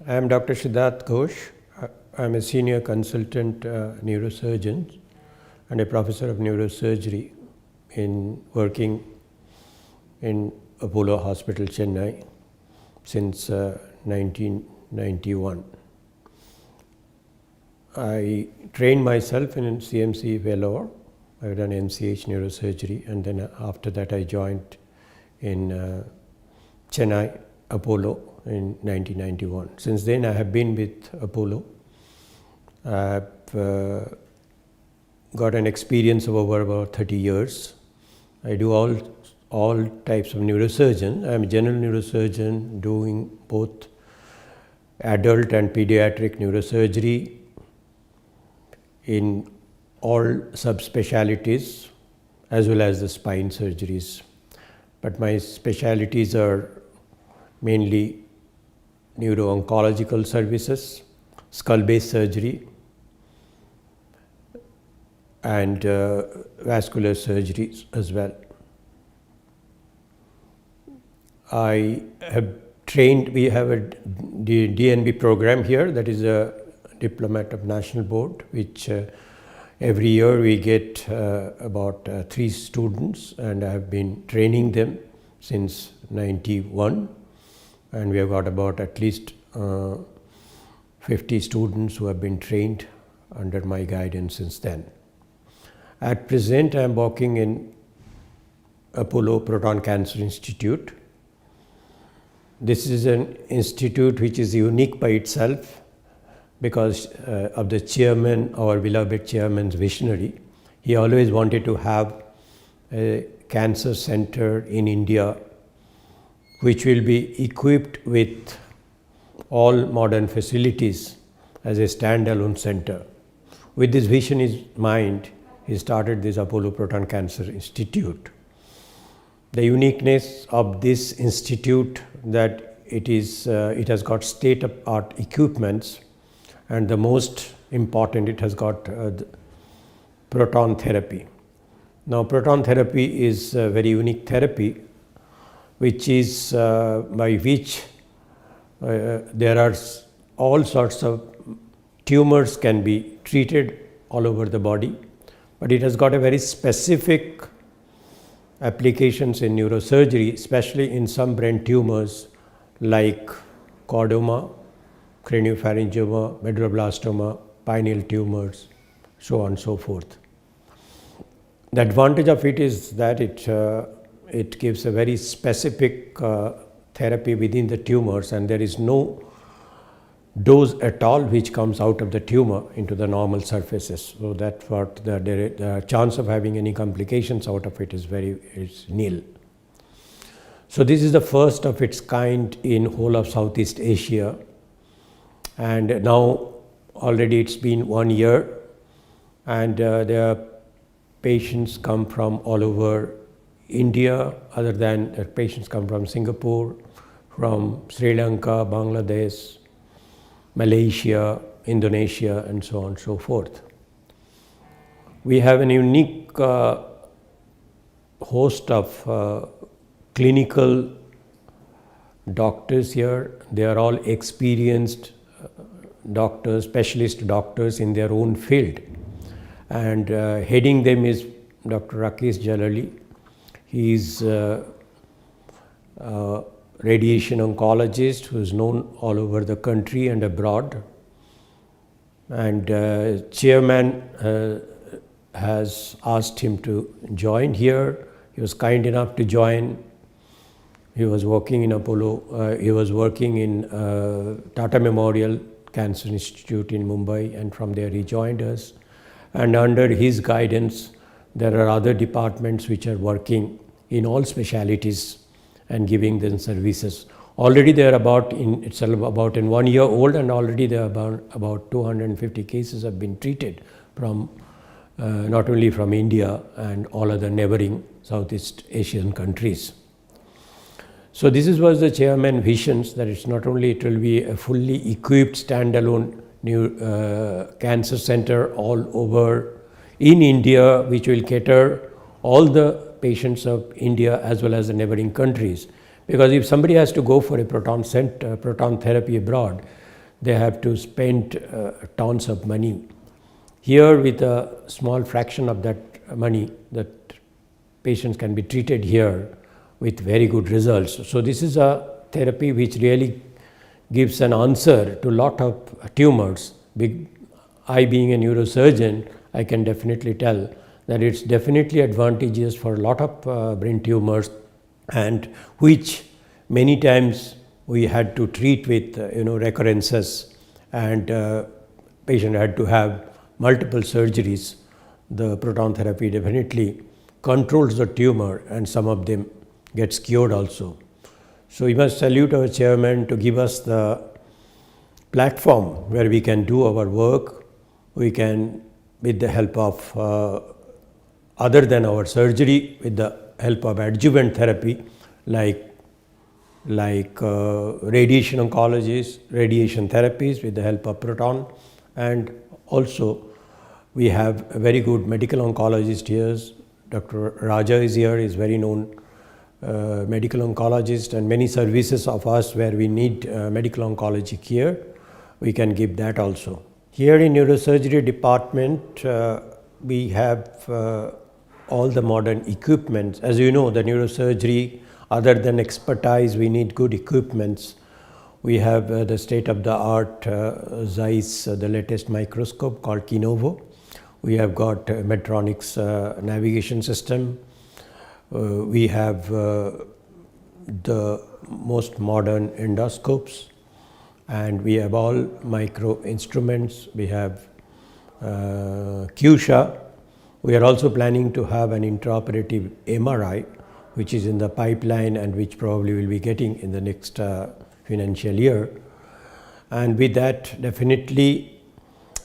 I am Dr. Siddhartha Ghosh. I am a senior consultant neurosurgeon and a professor of neurosurgery working in Apollo Hospital, Chennai since 1991. I trained myself in CMC Vellore. I've done MCH neurosurgery, and then after that I joined in Chennai Apollo in 1991. Since then I have been with Apollo. I have got an experience of over about 30 years. I do all types of neurosurgeon. I am a general neurosurgeon doing both adult and pediatric neurosurgery in all subspecialties as well as the spine surgeries. But my specialties are mainly neuro-oncological services, skull-base surgery, and vascular surgeries as well. I have trained, we have a DNB program here, that is a Diplomat of National Board, which every year we get about 3 students, and I have been training them since 91, and we have got about at least 50 students who have been trained under my guidance since then. At present, I am working in Apollo Proton Cancer Institute. This is an institute which is unique by itself because of the chairman, our beloved chairman's visionary. He always wanted to have a cancer center in India which will be equipped with all modern facilities as a standalone center. With this vision in mind, he started this Apollo Proton Cancer Institute. The uniqueness of this institute that it has got state-of-the-art equipments, and the most important, it has got proton therapy. Now, proton therapy is a very unique therapy, which is by which there are all sorts of tumors can be treated all over the body, but it has got a very specific applications in neurosurgery, especially in some brain tumors like chordoma, craniopharyngioma, medulloblastoma, pineal tumors, so on and so forth. The advantage of it is that it gives a very specific therapy within the tumors, and there is no dose at all which comes out of the tumor into the normal surfaces. So that's what the chance of having any complications out of it is nil. So this is the first of its kind in whole of Southeast Asia, and now already it's been 1 year, and there are patients come from all over India, other than patients come from Singapore, from Sri Lanka, Bangladesh, Malaysia, Indonesia, and so on and so forth. We have a unique host of clinical doctors here. They are all experienced doctors, specialist doctors in their own field. And heading them is Dr. Rakesh Jalali. He is a radiation oncologist who is known all over the country and abroad. And chairman has asked him to join here. He was kind enough to join. He was working in Apollo, he was working in Tata Memorial Cancer Institute in Mumbai, and from there he joined us. And under his guidance, there are other departments which are working in all specialities and giving them services. Already they are about in 1 year old, and already there are about 250 cases have been treated from not only from India and all other neighboring Southeast Asian countries. So this was the chairman visions, that it's not only it will be a fully equipped standalone new cancer center all over in India, which will cater all the patients of India as well as the neighboring countries. Because if somebody has to go for a proton therapy abroad, they have to spend tons of money. Here, with a small fraction of that money, that patients can be treated here with very good results. So this is a therapy which really gives an answer to a lot of tumors. I being a neurosurgeon, I can definitely tell that it's definitely advantageous for a lot of brain tumors, and which many times we had to treat with recurrences, and patient had to have multiple surgeries. The proton therapy definitely controls the tumor, and some of them gets cured also. So we must salute our chairman to give us the platform where we can do our work. We can, with the help of other than our surgery, with the help of adjuvant therapy like radiation oncologists, radiation therapies with the help of proton, and also we have a very good medical oncologist here. Dr. Raja is here, is very known medical oncologist, and many services of us where we need medical oncology care, we can give that also. Here in neurosurgery department, we have all the modern equipments. As you know, the neurosurgery, other than expertise, we need good equipments. We have the state-of-the-art Zeiss, the latest microscope called Kinovo. We have got Medtronic's navigation system. We have the most modern endoscopes, and we have all micro instruments. We have QSHA. We are also planning to have an intraoperative MRI, which is in the pipeline and which probably will be getting in the next financial year. And with that, definitely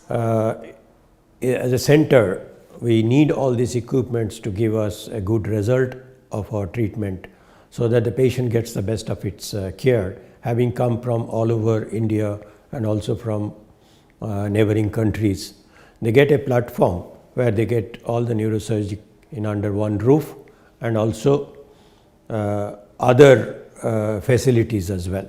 as a center, we need all these equipments to give us a good result of our treatment, so that the patient gets the best of its care, having come from all over India and also from neighboring countries. They get a platform where they get all the neurosurgery in under one roof, and also other facilities as well.